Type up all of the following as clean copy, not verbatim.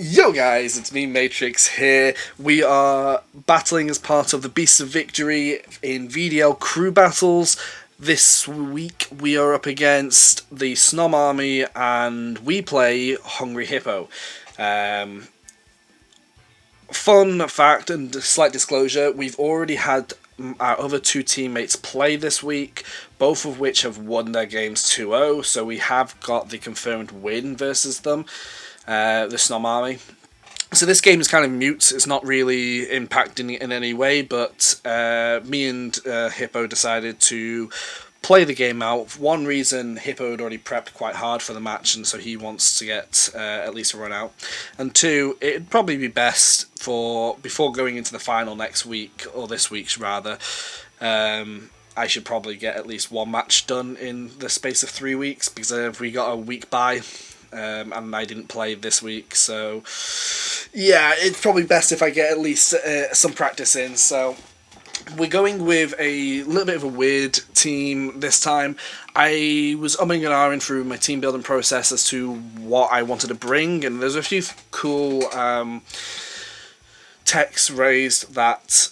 Yo guys, it's me Matrix here. We are battling as part of the Beasts of Victory in VDL crew battles. This week we are up against the Snom army and we play HungryHippo. Um, Fun fact and slight disclosure, we've already had our other two teammates play this week, both of which have won their games 2-0, so we have got the confirmed win versus them, the Snom army. So this game is kind of mute. It's not really impacting it in any way, but me and Hippo decided to play the game out. For one reason, Hippo had already prepped quite hard for the match, and so he wants to get at least a run out. And two, it'd probably be best for before going into the final next week, or this week's rather, I should probably get at least one match done in the space of 3 weeks, because if we got a week by, and I didn't play this week, so yeah, it's probably best if I get at least some practice in. So we're going with a little bit of a weird team this time. I was umming and ahhing through my team building process as to what I wanted to bring, and there's a few cool techs raised that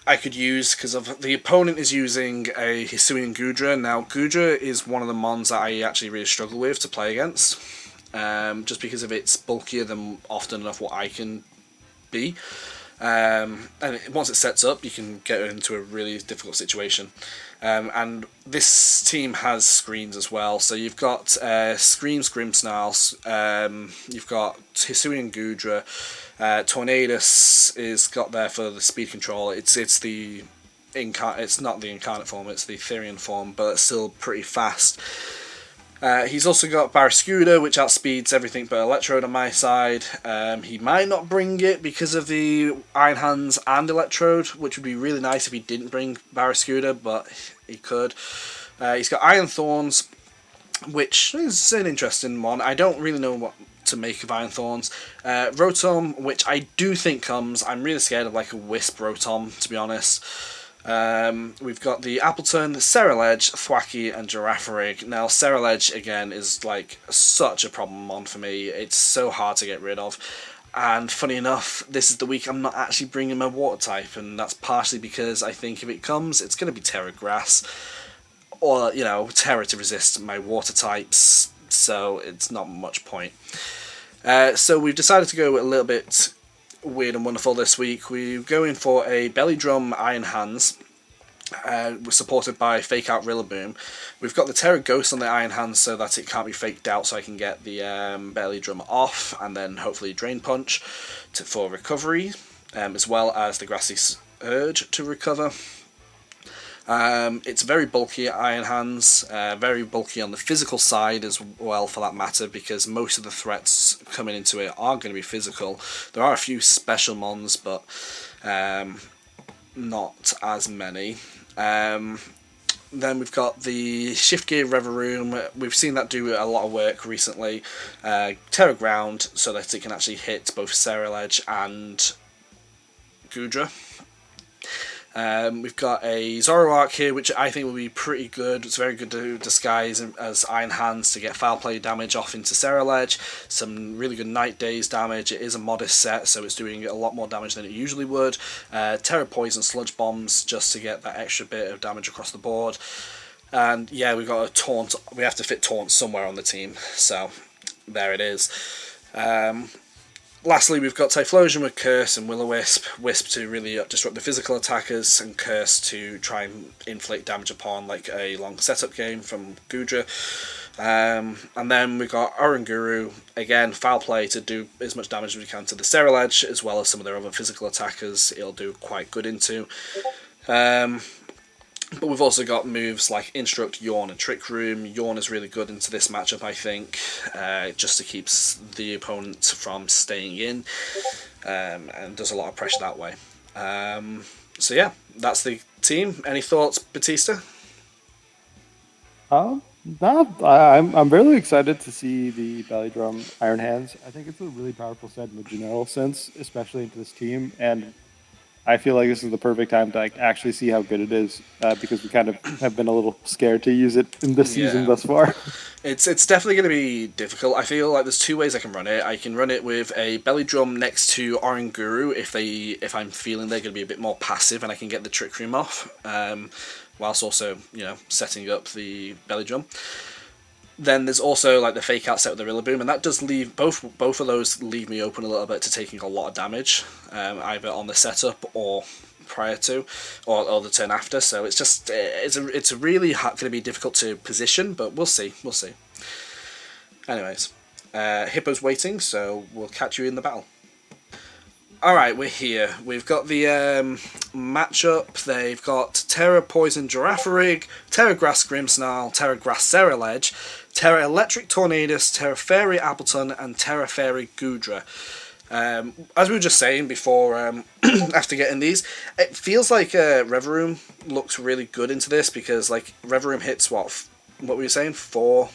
I could use, because of the opponent is using a Hisuian Gudra. Now, Gudra is one of the mons that I actually really struggle with to play against, just because of it's bulkier than often enough what I can be. And once it sets up, you can get into a really difficult situation. And this team has screens as well. So you've got Screams Grimsnarls, you've got Hisuian Gudra, Tornadus is got there for the speed control. It's not the incarnate form, it's the Etherean form, but it's still pretty fast. He's also got Barrascuda, which outspeeds everything but Electrode on my side. He might not bring it because of the Iron Hands and Electrode, which would be really nice if he didn't bring Barrascuda, but he could. He's got Iron Thorns, which is an interesting one. I don't really know what to make of Iron Thorns. Rotom, which I do think comes. I'm really scared of like a Wisp Rotom, to be honest. We've got the Appleton, Ceruledge, Thwacky, and Girafarig. Now, Ceruledge, again, is like such a problem mon for me. It's so hard to get rid of. And funny enough, this is the week I'm not actually bringing my water type, and that's partially because I think if it comes, it's going to be Terra Grass, or, you know, Terra to resist my water types, so it's not much point. So we've decided to go a little bit weird and wonderful this week. We're going for a Belly Drum Iron Hands. We're supported by Fake Out Rillaboom. We've got the Terra Ghost on the Iron Hands so that it can't be faked out, so I can get the Belly Drum off, and then hopefully Drain Punch for recovery, as well as the Grassy Urge to recover. It's very bulky Iron Hands, very bulky on the physical side as well, for that matter, because most of the threats coming into it are going to be physical. There are a few special mons, but not as many. Then we've got the Shift Gear Reveroom. We've seen that do a lot of work recently. Terra Ground, so that it can actually hit both Ceruledge and Gudra. We've got a Zoroark here, which I think will be pretty good. It's very good to disguise as Iron Hands to get foul play damage off into Ceruledge. Some really good Night Days damage. It is a modest set, so it's doing a lot more damage than it usually would. Terra Poison Sludge Bombs just to get that extra bit of damage across the board. And yeah, we've got a Taunt. We have to fit Taunt somewhere on the team, so there it is. Lastly, we've got Typhlosion with Curse and Will-O-Wisp. Wisp to really disrupt the physical attackers, and Curse to try and inflict damage upon like a long setup game from Gudra. And then we've got Oranguru, again, foul play to do as much damage as we can to the Ceruledge, as well as some of their other physical attackers it'll do quite good into. But we've also got moves like Instruct, Yawn, and Trick Room. Yawn is really good into this matchup, I think, just to keep the opponent from staying in, and does a lot of pressure that way. So yeah, that's the team. Any thoughts, Batista? No, I'm really excited to see the Belly Drum Iron Hands. I think it's a really powerful set in the general sense, especially into this team. And I feel like this is the perfect time to like actually see how good it is because we kind of have been a little scared to use it in this season thus far. It's definitely going to be difficult. I feel like there's two ways I can run it. I can run it with a belly drum next to Oranguru if I'm feeling they're going to be a bit more passive and I can get the Trick Room off, whilst also setting up the belly drum. Then there's also like the fake out set with the Rillaboom, and that does leave both of those leave me open a little bit to taking a lot of damage, either on the setup or prior to, or the turn after. So it's just it's really going to be difficult to position, but we'll see. Anyways, Hippo's waiting, so we'll catch you in the battle. Alright, we're here. We've got the matchup. They've got Terra Poison Girafarig, Terra Grass Grimmsnarl, Terra Grass Ceruledge, Terra Electric Tornadus, Terra Fairy Appleton, and Terra Fairy Goodra. As we were just saying before, after getting these, it feels like Reverum looks really good into this because like Reverum hits what were you saying? 4?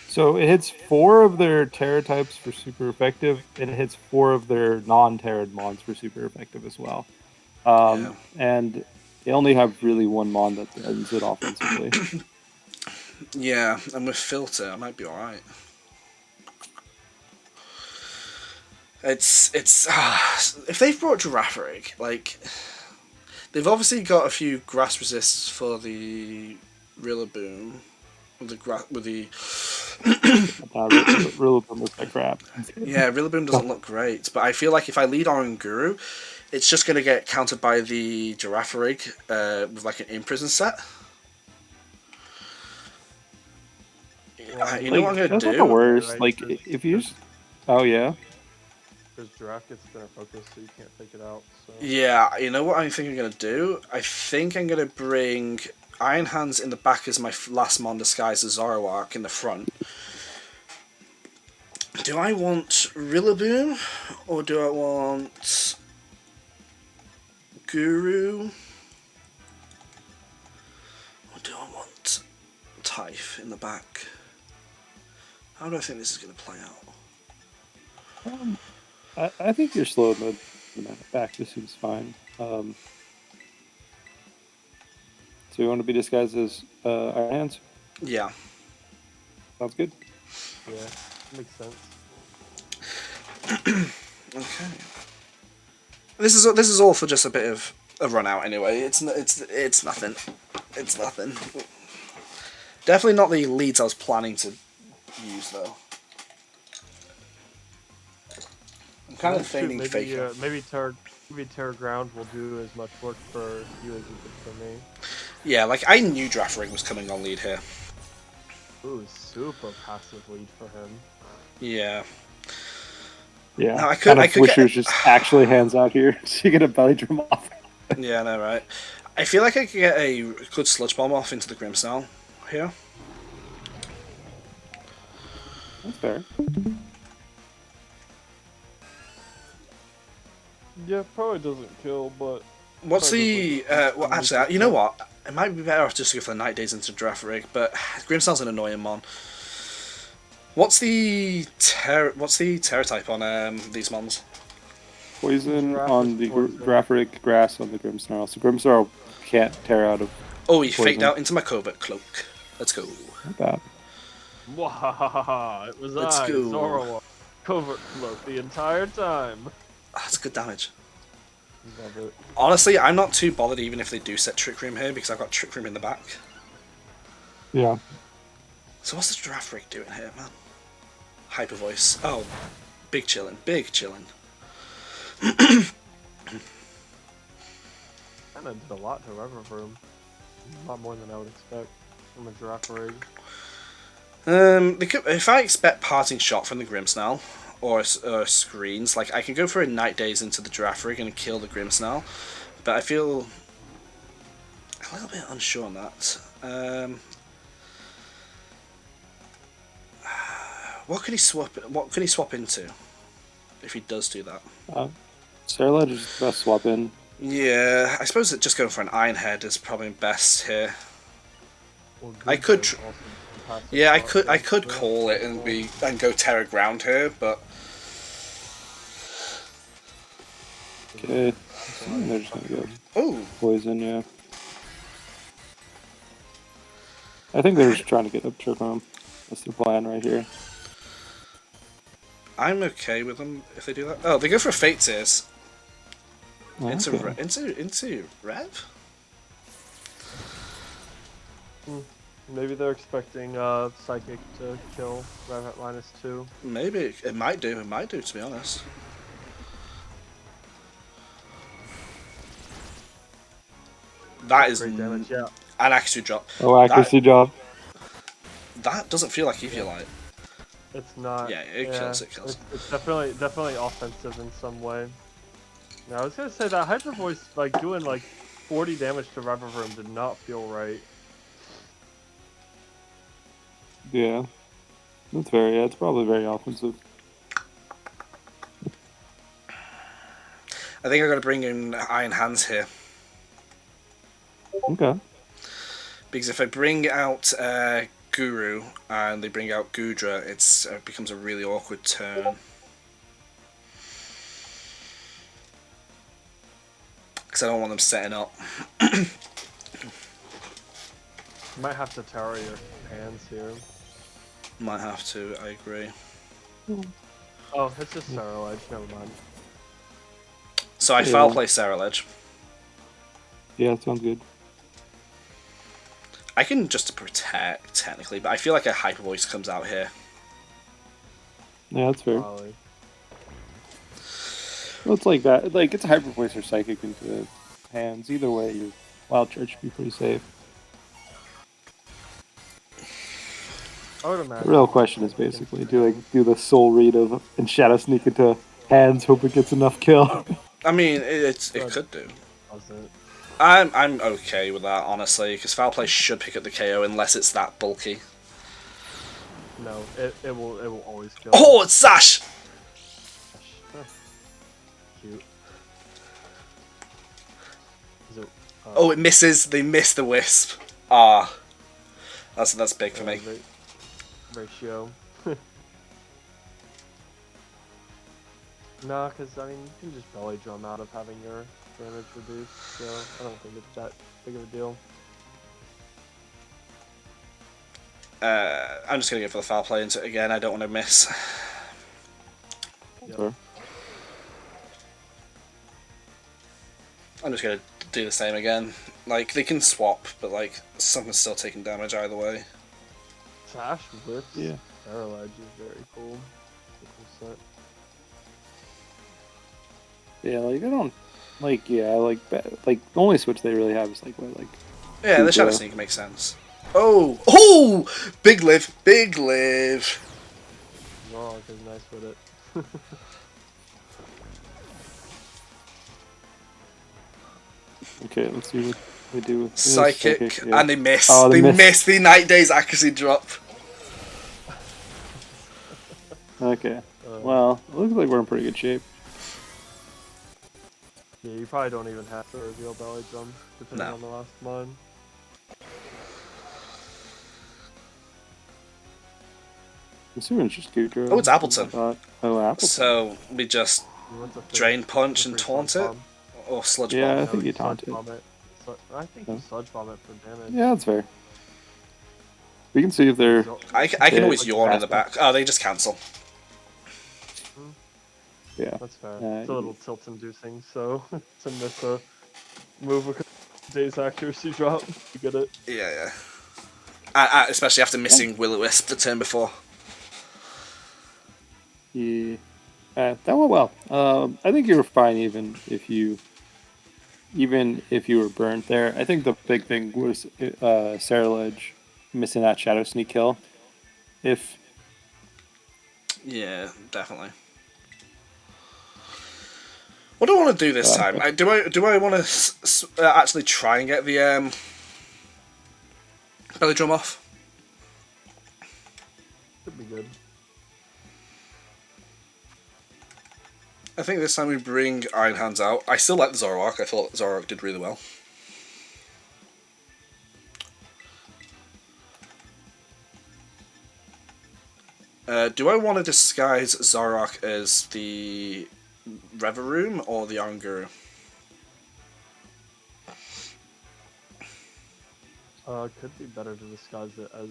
So it hits 4 of their Terra types for super effective, and it hits 4 of their non-Terran mons for super effective as well. And they only have really 1 mon that ends it offensively. Yeah, and with Filter, I might be alright. It's if they've brought Girafarig, like they've obviously got a few grass resists for the Rillaboom. With the Rillaboom looks like crap. Yeah, Rillaboom doesn't look great, but I feel like if I lead Oranguru, it's just going to get countered by the Girafarig with like an Imprison set. You know what I'm going to do? That's not the worst. Right? Like, if you just... Oh, yeah? Because Giraffe gets Spinner Focus, so you can't take it out. So. Yeah, you know what I think I'm going to do? I think I'm going to bring Iron Hands in the back as my last mon disguised as Zoroark in the front. Do I want Rillaboom or do I want Guru? Or do I want Typh in the back? How do I think this is going to play out? I think you're slow in the back. This seems fine. So you want to be disguised as Iron Hands? Yeah. Sounds good. Yeah, makes sense. Okay. This is all for just a bit of a run out anyway. It's nothing. It's nothing. Definitely not the leads I was planning to use though. I'm kind of feigning fake. Maybe Terra Ground will do as much work for you as it did for me. Yeah, like I knew Girafarig was coming on lead here. Ooh, super passive lead for him. Yeah. Yeah. Now, I could wish he was just actually hands out here, so you get a belly drum off. Yeah, I know, right? I feel like I could get a good Sludge Bomb off into the Grimmsnarl here. That's fair. Yeah, probably doesn't kill, but... What's the... well, actually, you know what? It might be better off just to go for the Night Days into Girafarig, but Grimmsnarl's an annoying mon. What's the Terra type on these mons? Poison on the Girafarig, grass on the Grimmsnarl. So Grimmsnarl can't tear out of... Oh, he faked out into my covert cloak. Let's go. Not bad. Wahahaha, it was Zoroark, covert cloak the entire time. That's good damage. Love it. Honestly, I'm not too bothered even if they do set Trick Room here because I've got Trick Room in the back. Yeah. So what's the Girafarig doing here, man? Hyper voice. Oh, big chillin', big chillin'. Kinda did a lot to Reverum. A lot more than I would expect from a Girafarig. If I expect Parting Shot from the Grimmsnarl or screens, like I can go for a Night Days into the Girafarig and kill the Grimmsnarl, but I feel a little bit unsure on that. What could he swap into if he does do that? Ceruledge is the best swap in. Yeah, I suppose that just going for an Iron Head is probably best here. I could. Yeah, I could call it and go Terra Ground here, but okay. They're just gonna go Oh, poison, yeah. I think they're just trying to get up trick on him. That's the plan right here. I'm okay with them if they do that. Oh, they go for a Fate Tears. Oh, okay. Into Rev? Maybe they're expecting Psychic to kill Rev at -2. Maybe. It might do, to be honest. That is Great damage, yeah. an accuracy drop. Oh, accuracy drop. That doesn't feel like Eviolite. It's not. Yeah, it kills. It's definitely offensive in some way. Now I was gonna say that Hyper Voice, like doing like 40 damage to Revavroom did not feel right. Yeah. That's very, it's probably very offensive. I think I'm going to bring in Iron Hands here. Okay. Because if I bring out Guru and they bring out Gudra, it becomes a really awkward turn. Because I don't want them setting up. Might have to tower your hands here. Might have to, I agree. Oh, it's just Sarrow Edge, never mind. So I foul play Sarah Ledge. Yeah, that sounds good. I can just protect, technically, but I feel like a Hyper Voice comes out here. Yeah, that's fair. Probably. Well, it's like that. Like, it's a Hyper Voice or Psychic into the hands. Either way, your Wild Charge should be pretty safe. I would imagine. The real question is basically, do the Soul Read of and Shadow Sneak into hands, hope it gets enough kill? I mean, it could do. Doesn't. I'm okay with that, honestly, because foul play should pick up the KO unless it's that bulky. No, it will always kill. Oh, it's Sash! Cute. Is it, Oh, it misses. They miss the Wisp. Ah, that's big for me. Ratio. Nah, because I mean you can just belly drum out of having your damage reduced, so I don't think it's that big of a deal. I'm just gonna go for the foul play into it again. I don't want to miss. Yep. Sure. I'm just gonna do the same again. Like they can swap, but like something's still taking damage either way. Sash with Yeah. Edge is very cool. Yeah, like I don't like the only switch they really have is like what like Yeah, the Shadow Sneak makes sense. Oh, big live. Zoroark is nice with it. Okay, let's see what they do with Psychic, yeah. and they miss. Oh, they miss the Night Days accuracy drop. Okay. Well, it looks like we're in pretty good shape. Yeah, you probably don't even have to reveal belly drum depending on the last one. I'm assuming it's just Gudra. Oh, it's Appleton. Oh, Appleton. So we just Drain Punch and Taunt it? Or Sludge Bomb? Yeah, I think you taunt it. I think you Sludge Bomb it for damage. Yeah, that's fair. We can see if they're... I can always yawn in the back. Oh, they just cancel. Yeah. That's fair. It's a little tilt-inducing, so to miss a move with Days accuracy drop, you get it. Yeah. Especially after missing Will-O-Wisp the turn before. Yeah. That went well. I think you were fine even if you were burnt there. I think the big thing was Sarah Ledge missing that Shadow Sneak kill. Yeah, definitely. What do I want to do this time? Do I want to actually try and get the belly drum off? Could be good. I think this time we bring Iron Hands out. I still like the Zoroark. I thought Zoroark did really well. Do I want to disguise Zoroark as the Revavroom or the Iron Guru? It could be better to disguise it as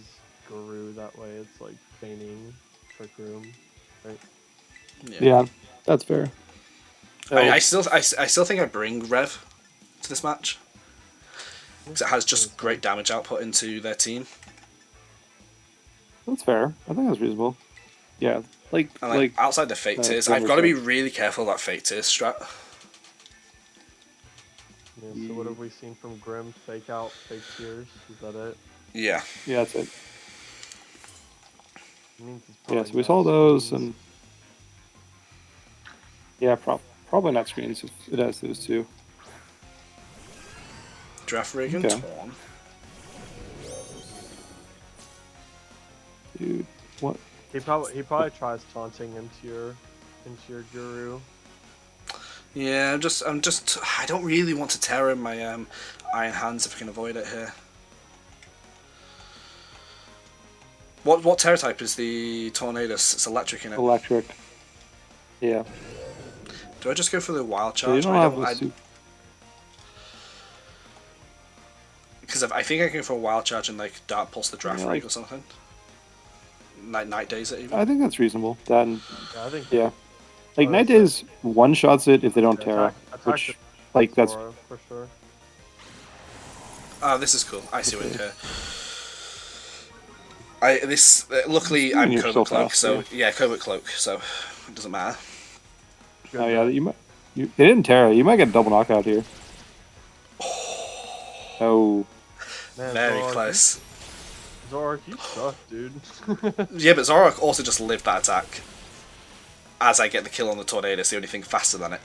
Guru. That way, it's like feigning Trick Room, right? Yeah, that's fair. I still think I bring Rev to this match because it has just great damage output into their team. That's fair. I think that's reasonable. Yeah, like outside the fake tears, I've got to be really careful about fake tears strat. Yeah, so what have we seen from Grim? Fake out, fake tears. Is that it? Yeah. Yeah, that's it. Yeah, so we saw those, and yeah, probably not screens if it has those two. Draft rig and Torn. Dude, what? He probably tries taunting into your Guru. Yeah, I don't really want to tear in my Iron Hands if I can avoid it here. What terror type is the Tornadus? It's electric in it. Electric. Yeah. Do I just go for the wild charge? Because I think I can go for a wild charge and like Dark Pulse the Draft Rig or something. Night Days it even. I think that's reasonable. Then I think like Night Days one shots it if they don't Terra, which like that's for sure. Oh, this is cool. Icy Wind here. Luckily I'm Covert Cloak, so yeah, Covert Cloak, so it doesn't matter. Oh yeah, they didn't Terra. You might get a double knockout here. Oh. Man, very close. Zoroark, you suck, dude. Yeah, but Zoroark also just lived that attack. As I get the kill on the Tornado, it's the only thing faster than it.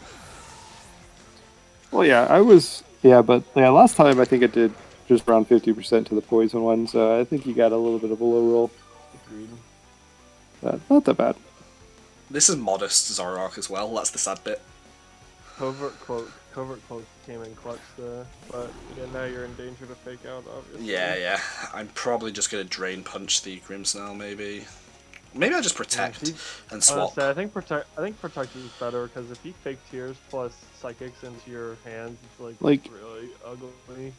Well, yeah, but last time I think it did just around 50% to the poison one, so I think you got a little bit of a low roll. Agreed. Not that bad. This is modest Zoroark as well, that's the sad bit. Covert Cloak came in clutch there, but yeah, now you're in danger to fake out, obviously. Yeah. I'm probably just going to Drain Punch the Grimmsnarl, maybe. Maybe I'll just Protect and swap. Honestly, I think Protect is better, because if he fake tears plus Psychics into your hands, it's like really ugly.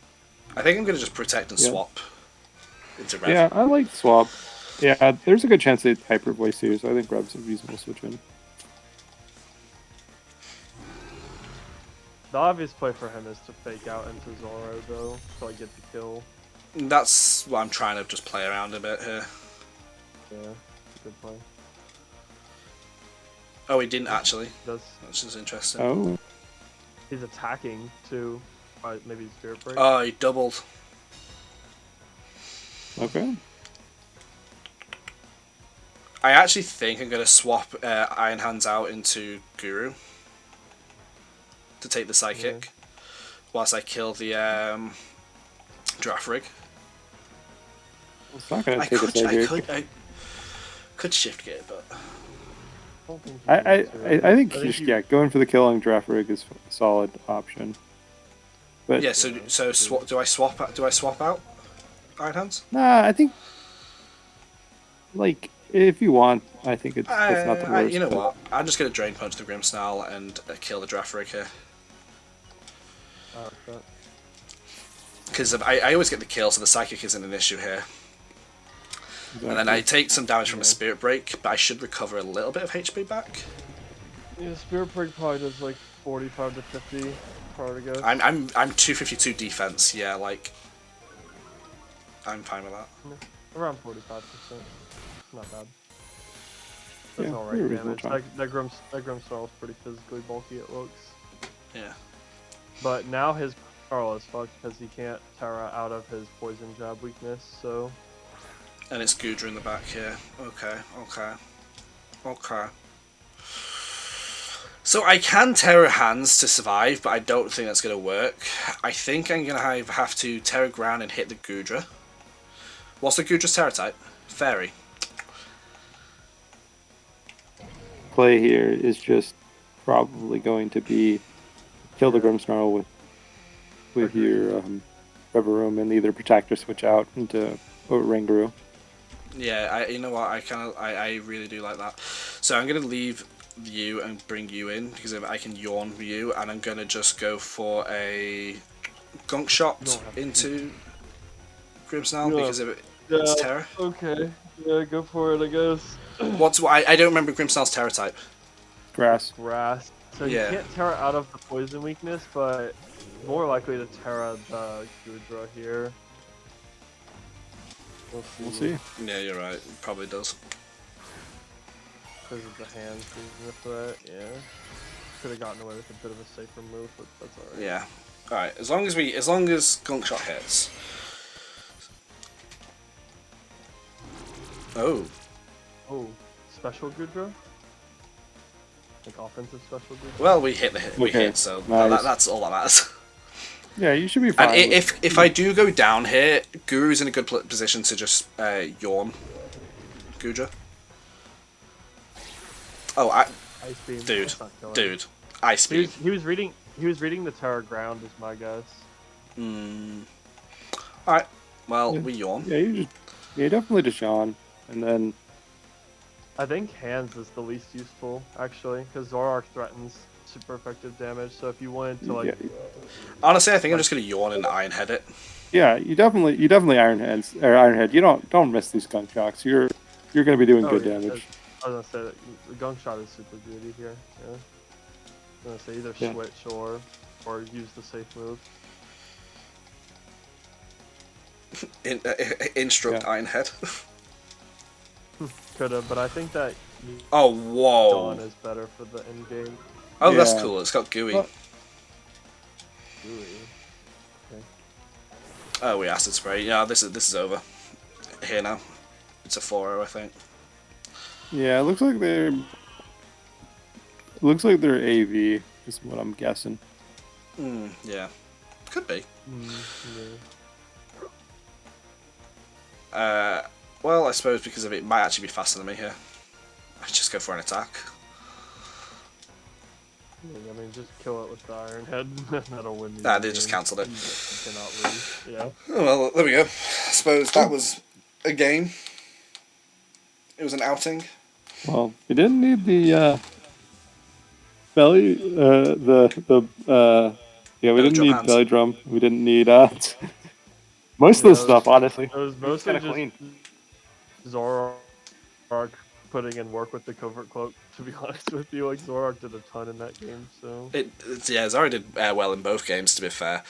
I think I'm going to just Protect and swap into Rev. Yeah, I like swap. Yeah, there's a good chance they Hyper Voice here, so I think Rev's a reasonable switch in. The obvious play for him is to fake out into Zoro, though, so I get the kill. That's what I'm trying to just play around a bit here. Yeah, good play. Oh, he didn't actually. Which is interesting. Oh. He's attacking, too. Maybe Spirit Break. Oh, he doubled. Okay. I actually think I'm going to swap Iron Hands out into Guru to take the Psychic whilst I kill the Draft Rig. It's not going to take a Psychic. I could shift gear, but I think going for the kill on Draft Rig is a solid option. But yeah, so do I swap out Iron Hands? Nah, I think if you want, I think it's not the worst. You know what? I'm just gonna Drain Punch the Grimmsnarl and kill the Draft Rig here. Because I always get the kill, so the Psychic isn't an issue here. Exactly. And then I take some damage from a Spirit Break, but I should recover a little bit of HP back. Yeah, Spirit Break probably does like 45 to 50. Probably goes. I'm 252 defense. Yeah, I'm fine with that. Around 45%. Not bad. That's yeah, alright damage. That Grimmsnarl is pretty physically bulky, it looks. Yeah. But now his Carl is fucked because he can't Terra out of his poison jab weakness, so. And it's Gudra in the back here. Okay. So I can Terra Hands to survive, but I don't think that's going to work. I think I'm going to have to Terra Ground and hit the Gudra. What's the Gudra's Terra type? Fairy. Play here is just probably going to be kill the Grimmsnarl with your Reverum and either Protect or switch out into Rangaroo. Yeah, you know what? I really do like that. So I'm gonna leave you and bring you in because I can yawn you, and I'm gonna just go for a Gunk Shot into Grimmsnarl Yeah. because of its terror? Okay. Yeah, go for it, I guess. I don't remember Grimmsnarl's terror type. Grass. Grass. So he Yeah. can't Terra out of the poison weakness, but more likely to Terra the Gudra here. We'll see. Yeah, you're right. It probably does. Because of the hands being a threat, yeah. Could have gotten away with a bit of a safer move, but that's alright. Yeah. All right. As long as Gunk Shot hits. Oh. Oh, special Gudra? Like offensive special Gudra? Well, we hit. We Okay, hit. So nice. that's all that matters. Yeah, you should be fine. And if I do go down here, Guru's in a good position to just yawn Gudra. Oh, Ice beam. dude, That's not killing. dude, Ice beam. He was reading the Terra ground, is my guess. All right. Well, Yeah. we yawn. Yeah, definitely just yawn, and then I think hands is the least useful actually, because Zoroark threatens super effective damage. So if you wanted to like, Honestly, I think I'm just gonna yawn and Ironhead it. yeah, you definitely Ironhead. You don't miss these Gunk Shocks. You're gonna be doing good damage. I was gonna say that the Gunk Shot is super greedy here. Yeah. I was gonna say either Yeah. switch or use the safe move. Instruct Ironhead. Coulda, but I think that Oh, whoa. Dawn is better for the end game. Oh, that's Yeah. cool. It's got gooey. Well- Really. Okay. Oh, we acid spray. Yeah, this is over. Here now. It's a 4-0, I think. Yeah, it looks like they're AV is what I'm guessing. Yeah. Could be. Yeah. Well, I suppose because of it might actually be faster than me here. I just go for an attack. I mean, just kill it with the Iron Head. That'll win. Nah, they just cancelled it. You cannot lose. Yeah. Oh, well, there we go. I suppose that was a game. It was an outing. Well, we didn't need the belly yeah, we didn't drum need hands. belly drum. We didn't need most of the stuff, honestly. It was mostly kinda just clean. Zoroark putting in work with the covert cloak. To be honest with you, like Zoroark did a ton in that game. So Yeah, Zara did well in both games, to be fair.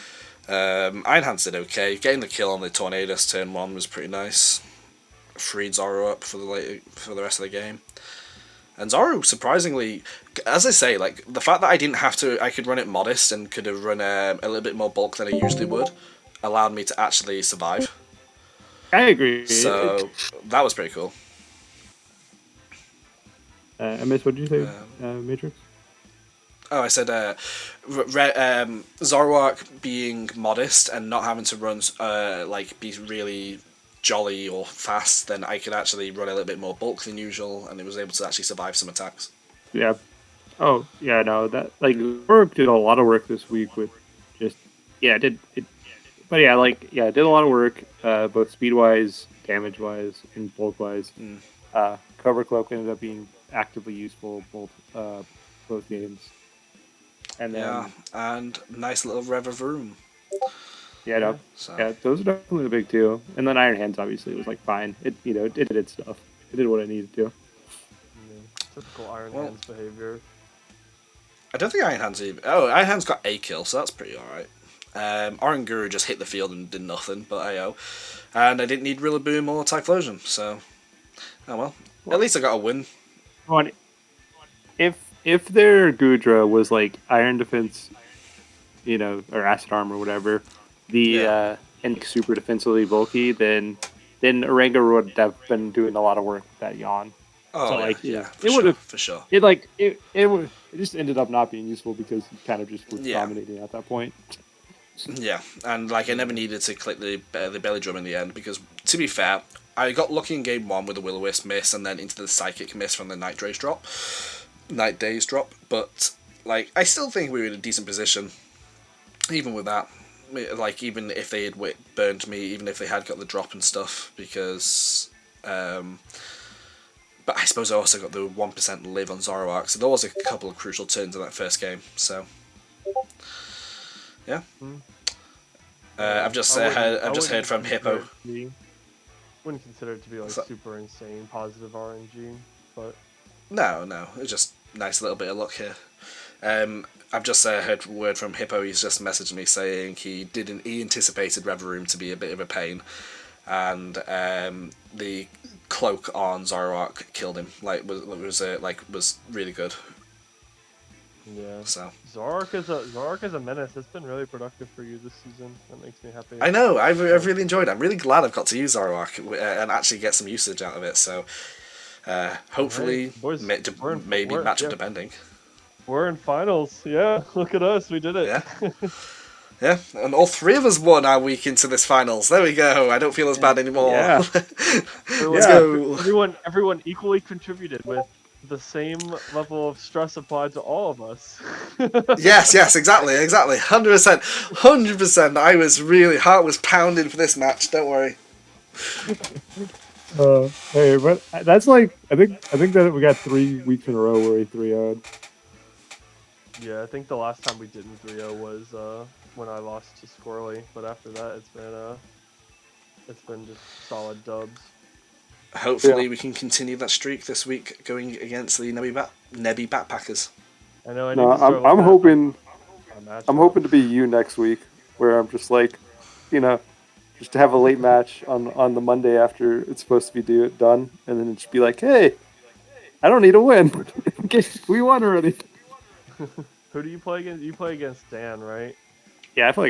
Ironhands did okay. Getting the kill on the Tornadoes turn 1 was pretty nice. Freed Zoro up for the rest of the game. And Zoro, surprisingly, as I say, like the fact that I didn't have to, I could run it modest and could have run a little bit more bulk than I usually would, allowed me to actually survive. I agree. So that was pretty cool. I missed what did you say, Matrix? Oh, I said Zoroark being modest and not having to run like be really jolly or fast, then I could actually run a little bit more bulk than usual, and it was able to actually survive some attacks. Yeah. Oh, yeah, no, that, like, Zoroark did a lot of work this week with just, did a lot of work, both speed-wise, damage-wise, and bulk-wise. Cover Cloak ended up being actively useful both games. And then, and nice little Rev of Room. Yeah, those are definitely the big two. And then Iron Hands obviously was like fine. It it did its stuff. It did what it needed to. typical Iron Hands behavior. I don't think Iron Hands even. Oh, Iron Hands got a kill, so that's pretty alright. Oran Guru just hit the field and did nothing but AO. And I didn't need Rillaboom or Typhlosion, so oh well. At least I got a win. If their Gudra was like Iron Defense, or Acid Arm or whatever, and super defensively bulky, then Oranga would have been doing a lot of work with that yawn. Oh, so, it would have for sure. It just ended up not being useful because you kind of just was dominating at that point. Yeah, and I never needed to click the belly drum in the end because, to be fair, I got lucky in game 1 with the Will-O-Wisp miss and then into the Psychic miss from the Night Days drop. But I still think we were in a decent position, even with that. Even if they had burned me, even if they had got the drop and stuff, because. But I suppose I also got the 1% live on Zoroark, so there was a couple of crucial turns in that first game. So, yeah. I've just I heard from wouldn't Hippo. wouldn't consider it to be like super insane positive RNG, but No, it's just nice little bit of luck here. I've just heard word from Hippo. He's just messaged me saying he anticipated Reverum to be a bit of a pain, and the cloak on Zoroark killed him. Was really good. yeah. So Zoroark is a menace. It's been really productive for you this season. That makes me happy. I know. I've really enjoyed it. I'm really glad I've got to use Zoroark and actually get some usage out of it. So hopefully, Hey, boys, maybe matchup depending. We're in finals. Yeah, look at us. We did it. Yeah. Yeah, and all three of us won our week into this finals. There we go. I don't feel as bad anymore. Yeah. Let's go. Everyone equally contributed with the same level of stress applied to all of us. yes, exactly. 100%. I was heart was pounding for this match. Don't worry. Hey, but that's like I think that we got 3 weeks in a row where we 3-0'd. Yeah, I think the last time we didn't 3-0 was when I lost to Squirrely, but after that it's been just solid dubs. Hopefully we can continue that streak this week going against the Nebby Backpackers. I know. I'm hoping to be you next week, where I'm just like, just to have a late match on the Monday after it's supposed to be done, and then just be like, hey, I don't need a win. We won already. Who do you play against? You play against Dan, right? Yeah, I play